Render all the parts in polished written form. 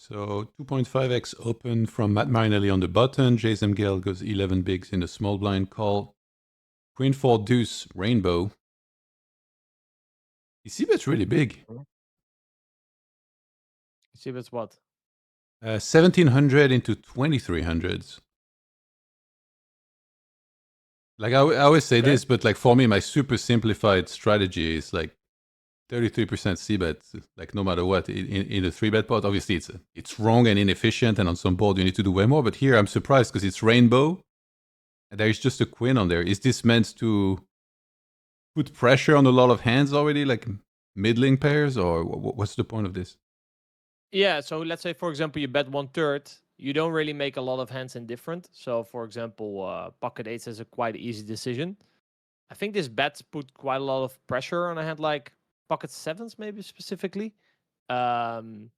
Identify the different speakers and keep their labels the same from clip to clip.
Speaker 1: So 2.5x open from Matt Marinelli on the button. Jasamgale goes 11 bigs in the small blind call. Queen 4 deuce rainbow. You see that's really big.
Speaker 2: You see that's what?
Speaker 1: 1700 into 2300s. Like I always say this, but like for me, my super simplified strategy is like 33% c-bet, like no matter what, in the 3-bet pot. Obviously, it's wrong and inefficient, and on some board you need to do way more. But here I'm surprised because it's rainbow, and there is just a queen on there. Is this meant to put pressure on a lot of hands already, like middling pairs, or what's the point of this?
Speaker 2: Yeah, so let's say, for example, you bet 1/3. You don't really make a lot of hands indifferent. So, for example, pocket eights is a quite easy decision. I think this bet put quite a lot of pressure on a hand like pocket sevens, maybe specifically. And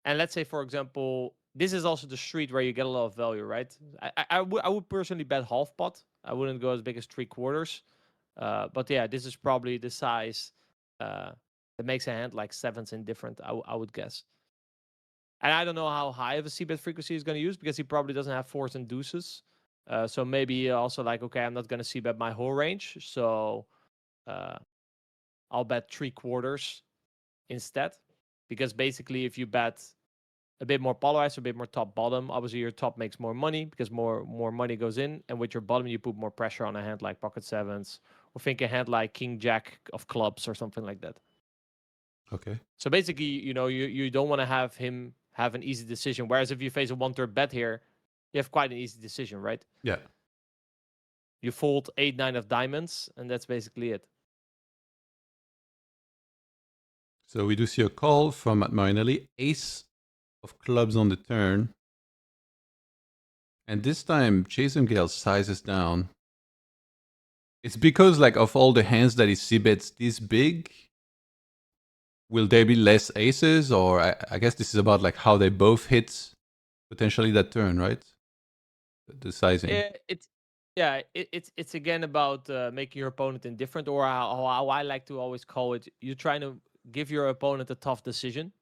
Speaker 2: let's say, for example, this is also the street where you get a lot of value, right? I would personally bet half pot. I wouldn't go as big as 3/4. But yeah, this is probably the size that makes a hand like sevens indifferent, I would guess. And I don't know how high of a c-bet frequency he's going to use because he probably doesn't have fours and deuces. So maybe also like, okay, I'm not going to c-bet my whole range. So I'll bet 3/4 instead. Because basically if you bet a bit more polarized, a bit more top bottom, obviously your top makes more money because more money goes in. And with your bottom, you put more pressure on a hand like pocket sevens, or think a hand like king jack of clubs or something like that.
Speaker 1: Okay.
Speaker 2: So basically, you don't want to have him have an easy decision. Whereas if you face a 1/3 bet here, you have quite an easy decision, right?
Speaker 1: Yeah.
Speaker 2: You fold 8-9 of diamonds, and that's basically it.
Speaker 1: So we do see a call from Matt Marinelli. Ace of clubs on the turn. And this time, Jasamgale sizes down. It's because, like, of all the hands that he c-bets this big, will there be less aces? Or I guess this is about, like, how they both hit potentially that turn, right? The sizing.
Speaker 2: It's again about making your opponent indifferent, or how I like to always call it. You're trying to give your opponent a tough decision,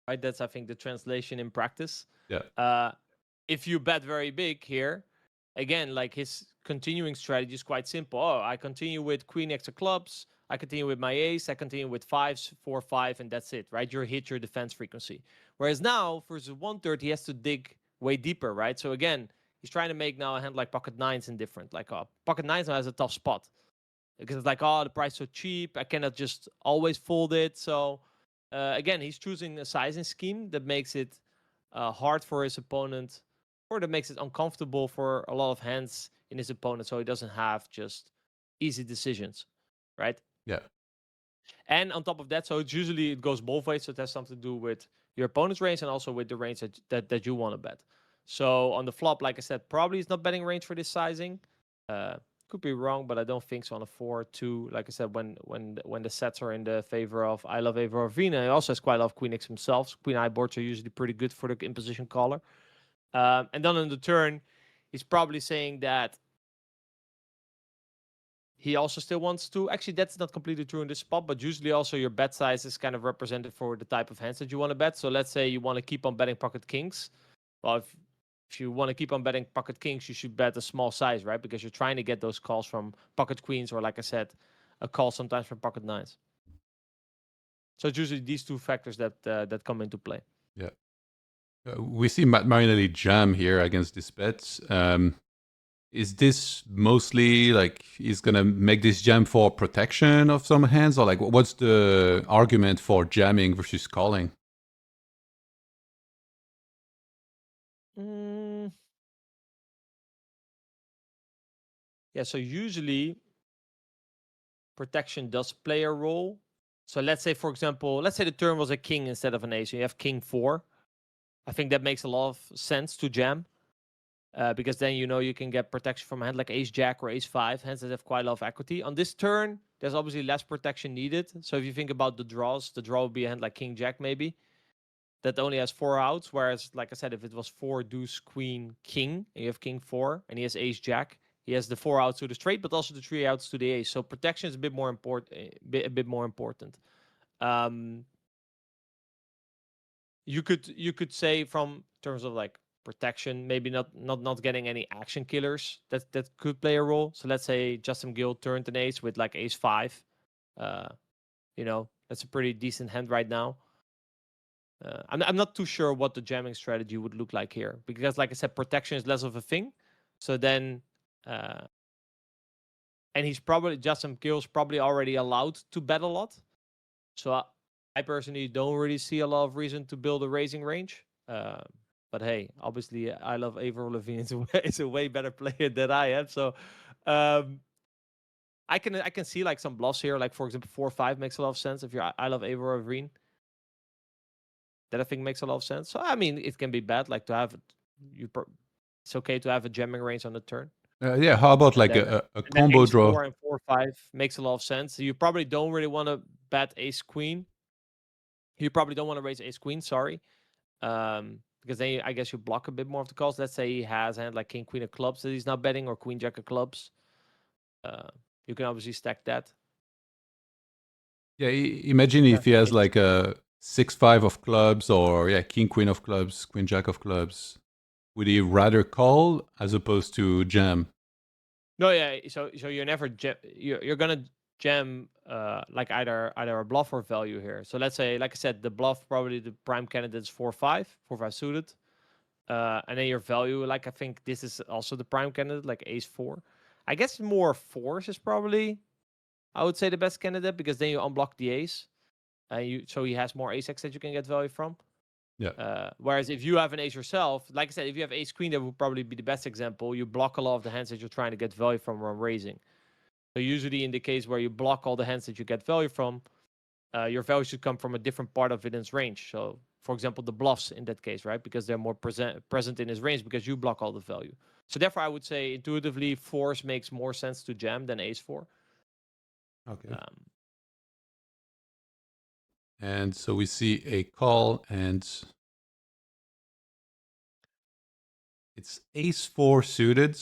Speaker 2: right? That's, I think, the translation in practice.
Speaker 1: Yeah.
Speaker 2: If you bet very big here, again, like his continuing strategy is quite simple. Oh, I continue with queen x of clubs. I continue with my ace. I continue with fives, 4-5, and that's it, right? You hit your defense frequency. Whereas now, for his 1/3, he has to dig way deeper, right? So again, he's trying to make now a hand like pocket nines indifferent. Like pocket nines now has a tough spot because it's like, oh, the price is so cheap. I cannot just always fold it. So again, he's choosing a sizing scheme that makes it hard for his opponent, or that makes it uncomfortable for a lot of hands in his opponent, so he doesn't have just easy decisions, right?
Speaker 1: Yeah.
Speaker 2: And on top of that, so it goes both ways. So it has something to do with your opponent's range and also with the range that you want to bet. So on the flop, like I said, probably it's not betting range for this sizing. Could be wrong, but I don't think so. On a 4-2, like I said, when the sets are in the favor of ILuvAvrilLavigne, he also has quite a lot of queen x himself. Queen I boards are usually pretty good for the imposition caller. And then on the turn, he's probably saying that he also still wants to. Actually, that's not completely true in this spot, but usually also your bet size is kind of represented for the type of hands that you want to bet. So let's say you want to keep on betting pocket kings. Well, if you want to keep on betting pocket kings, you should bet a small size, right? Because you're trying to get those calls from pocket queens, or like I said, a call sometimes from pocket nines. So it's usually these two factors that come into play.
Speaker 1: Yeah. We see Matt Marinelli jam here against this bet. Is this mostly like he's gonna make this jam for protection of some hands, or like what's the argument for jamming versus calling?
Speaker 2: Yeah, so usually protection does play a role. So let's say, for example, let's say the turn was a king instead of an ace. So you have king 4. I think that makes a lot of sense to jam. Because then you can get protection from a hand like ace jack or ace 5, hands that have quite a lot of equity. On this turn, there's obviously less protection needed. So if you think about the draws, the draw would be a hand like king jack maybe. That only has 4 outs. Whereas, like I said, if it was 4 deuce queen king, and you have king 4, and he has ace jack, he has the 4 outs to the straight, but also the 3 outs to the ace. So protection is a bit more important. A bit more important. you could say from terms of like protection, maybe not getting any action killers that could play a role. So let's say Jasamgale turned an ace with like ace 5. That's a pretty decent hand right now. I'm not too sure what the jamming strategy would look like here, because like I said, protection is less of a thing. So then, and Jasamgale's probably already allowed to bet a lot. So I personally don't really see a lot of reason to build a raising range. But hey, obviously, ILuvAvrilLavigne is a way better player than I am. So I can see like some bluffs here. Like for example, 4-5 makes a lot of sense if you're ILuvAvrilLavigne. That I think makes a lot of sense. So I mean, it can be bad. Like to have it's okay to have a jamming range on the turn.
Speaker 1: Yeah, how about like a combo draw?
Speaker 2: 4 and 4-5 makes a lot of sense. You probably don't really want to bet ace queen. You probably don't want to raise ace queen. Sorry. Because then I guess you block a bit more of the calls. Let's say he has a hand like king queen of clubs that he's not betting, or queen jack of clubs. You can obviously stack that.
Speaker 1: Yeah, imagine if he has like a 6-5 of clubs, or king queen of clubs, queen jack of clubs. Would he rather call as opposed to jam?
Speaker 2: No, yeah. So you're never you're gonna jam like either a bluff or value here. So let's say, like I said, the bluff probably the prime candidate is 4-5 suited, and then your value, like I think this is also the prime candidate, like ace 4. I guess more fours is probably, I would say, the best candidate, because then you unblock the ace, so he has more ace x that you can get value from.
Speaker 1: Yeah.
Speaker 2: Whereas if you have an ace yourself, like I said, if you have ace queen, that would probably be the best example. You block a lot of the hands that you're trying to get value from when raising. So usually in the case where you block all the hands that you get value from, your value should come from a different part of it in his range. So for example, the bluffs in that case, right? Because they're more present in his range because you block all the value. So therefore, I would say intuitively, fours makes more sense to jam than ace 4.
Speaker 1: Okay. And so we see a call, and it's ace 4 suited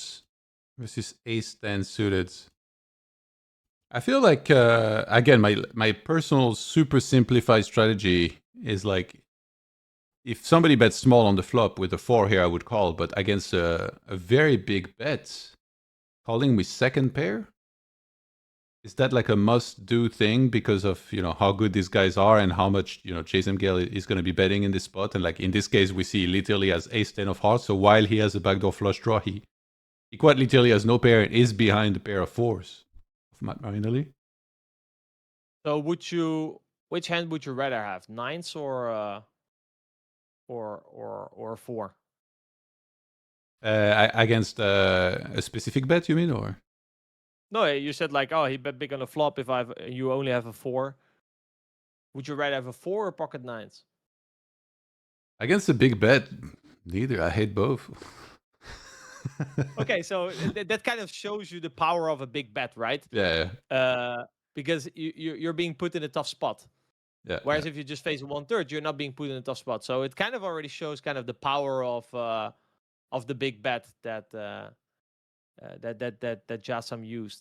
Speaker 1: versus ace 10 suited. I feel like, again, my personal super simplified strategy is like, if somebody bets small on the flop with a 4 here, I would call. But against a very big bet, calling with second pair? Is that like a must-do thing because of, how good these guys are and how much, Jasamgale is going to be betting in this spot? And like in this case, we see literally has ace-10 of hearts. So while he has a backdoor flush draw, he quite literally has no pair and is behind the pair of 4s of Matt Marinelli.
Speaker 2: So which hand would you rather have, 9s or 4?
Speaker 1: Against a specific bet, you mean, or?
Speaker 2: No, you said like, oh, he bet big on the flop if you only have a 4. Would you rather have a 4 or pocket 9s?
Speaker 1: Against a big bet, neither. I hate both.
Speaker 2: Okay, so that kind of shows you the power of a big bet, right?
Speaker 1: Yeah.
Speaker 2: Because you're being put in a tough spot.
Speaker 1: Yeah.
Speaker 2: Whereas if you just face a 1/3, you're not being put in a tough spot. So it kind of already shows kind of the power of the big bet that Jasam used.